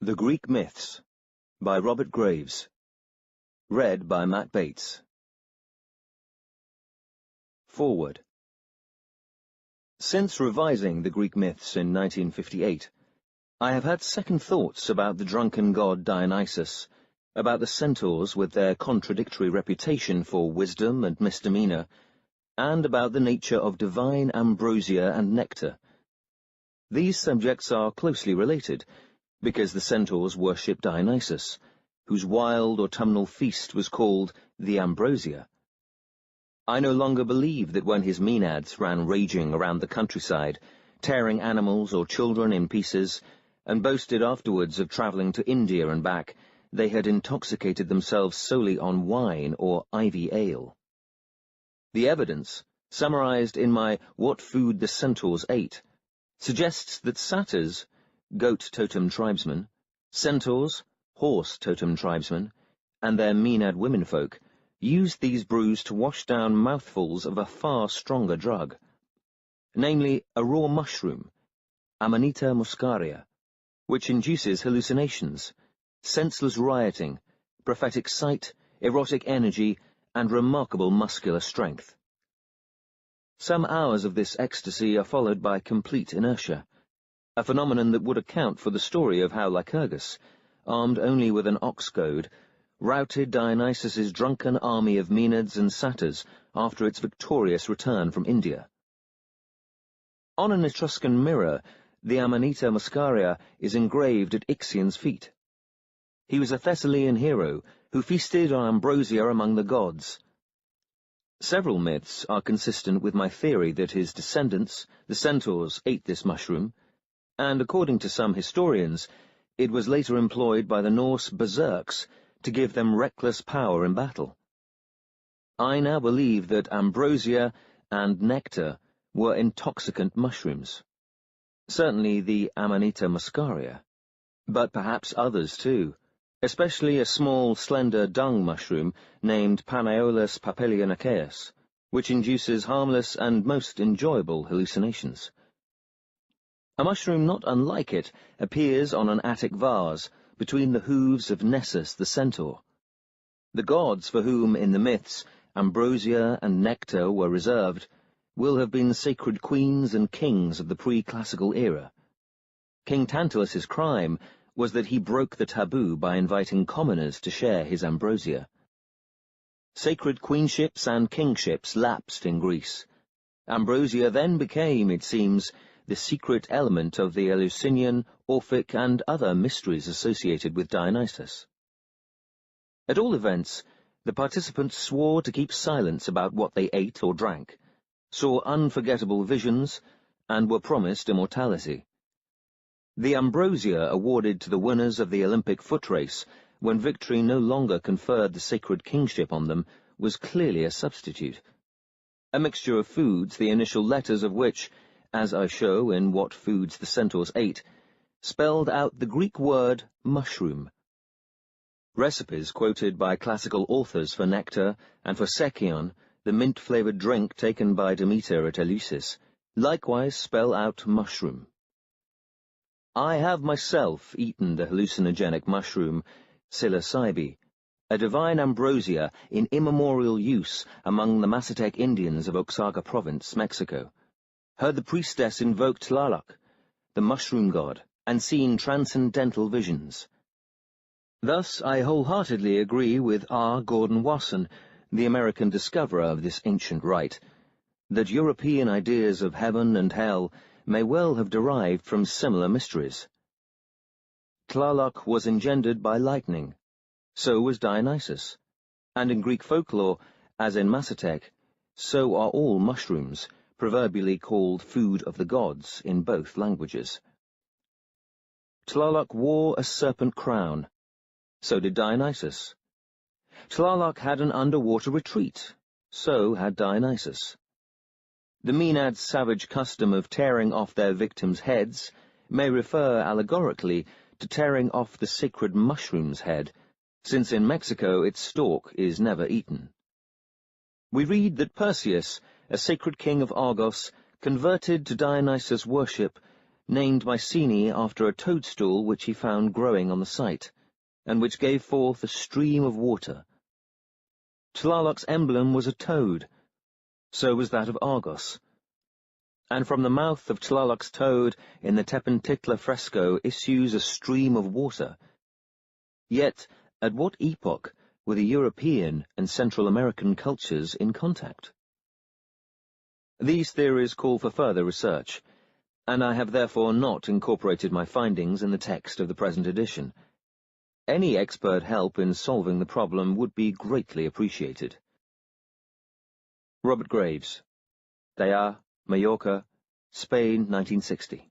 The Greek Myths by Robert Graves. Read by Matt Bates. Foreword. Since revising the Greek myths in 1958, I have had second thoughts about the drunken god Dionysus, about the centaurs with their contradictory reputation for wisdom and misdemeanor, and about the nature of divine ambrosia and nectar. These subjects are closely related, because the centaurs worship Dionysus, whose wild autumnal feast was called the Ambrosia. I no longer believe that when his Maenads ran raging around the countryside, tearing animals or children in pieces, and boasted afterwards of travelling to India and back, they had intoxicated themselves solely on wine or ivy ale. The evidence, summarized in my What Food the Centaurs Ate, suggests that satyrs, goat totem tribesmen, centaurs, horse totem tribesmen, and their Maenad womenfolk used these brews to wash down mouthfuls of a far stronger drug, namely a raw mushroom, Amanita muscaria, which induces hallucinations, senseless rioting, prophetic sight, erotic energy, and remarkable muscular strength. Some hours of this ecstasy are followed by complete inertia, a phenomenon that would account for the story of how Lycurgus, armed only with an ox goad, routed Dionysus's drunken army of Maenads and satyrs after its victorious return from India. On an Etruscan mirror, the Amanita muscaria is engraved at Ixion's feet. He was a Thessalian hero who feasted on ambrosia among the gods. Several myths are consistent with my theory that his descendants, the centaurs, ate this mushroom, and according to some historians, it was later employed by the Norse berserks to give them reckless power in battle. I now believe that ambrosia and nectar were intoxicant mushrooms. Certainly the Amanita muscaria, but perhaps others too, especially a small, slender dung mushroom named Panaeolus papilionaceus, which induces harmless and most enjoyable hallucinations. A mushroom not unlike it appears on an Attic vase between the hooves of Nessus the centaur. The gods for whom, in the myths, ambrosia and nectar were reserved will have been sacred queens and kings of the pre-classical era. King Tantalus's crime was that he broke the taboo by inviting commoners to share his ambrosia. Sacred queenships and kingships lapsed in Greece. Ambrosia then became, it seems, the secret element of the Eleusinian, Orphic, and other mysteries associated with Dionysus. At all events, the participants swore to keep silence about what they ate or drank, saw unforgettable visions, and were promised immortality. The ambrosia awarded to the winners of the Olympic foot race, when victory no longer conferred the sacred kingship on them, was clearly a substitute. A mixture of foods, the initial letters of which, as I show in What Foods the Centaurs Ate, spelled out the Greek word mushroom. Recipes quoted by classical authors for nectar and for sekion, the mint-flavoured drink taken by Demeter at Eleusis, likewise spell out mushroom. I have myself eaten the hallucinogenic mushroom, psilocybe, a divine ambrosia in immemorial use among the Mazatec Indians of Oaxaca Province, Mexico, heard the priestess invoke Tlaloc, the mushroom god, and seen transcendental visions. Thus I wholeheartedly agree with R. Gordon Wasson, the American discoverer of this ancient rite, that European ideas of heaven and hell may well have derived from similar mysteries. Tlaloc was engendered by lightning, so was Dionysus, and in Greek folklore, as in Mazatec, so are all mushrooms, proverbially called food of the gods in both languages. Tlaloc wore a serpent crown, so did Dionysus. Tlaloc had an underwater retreat, so had Dionysus. The Maenads' savage custom of tearing off their victims' heads may refer allegorically to tearing off the sacred mushroom's head, since in Mexico its stalk is never eaten. We read that Perseus, a sacred king of Argos, converted to Dionysus' worship named Mycenae after a toadstool which he found growing on the site, and which gave forth a stream of water. Tlaloc's emblem was a toad, so was that of Argos, and from the mouth of Tlaloc's toad in the Tepentitla fresco issues a stream of water. Yet, at what epoch were the European and Central American cultures in contact? These theories call for further research, and I have therefore not incorporated my findings in the text of the present edition. Any expert help in solving the problem would be greatly appreciated. Robert Graves, Daya, Mallorca, Spain, 1960.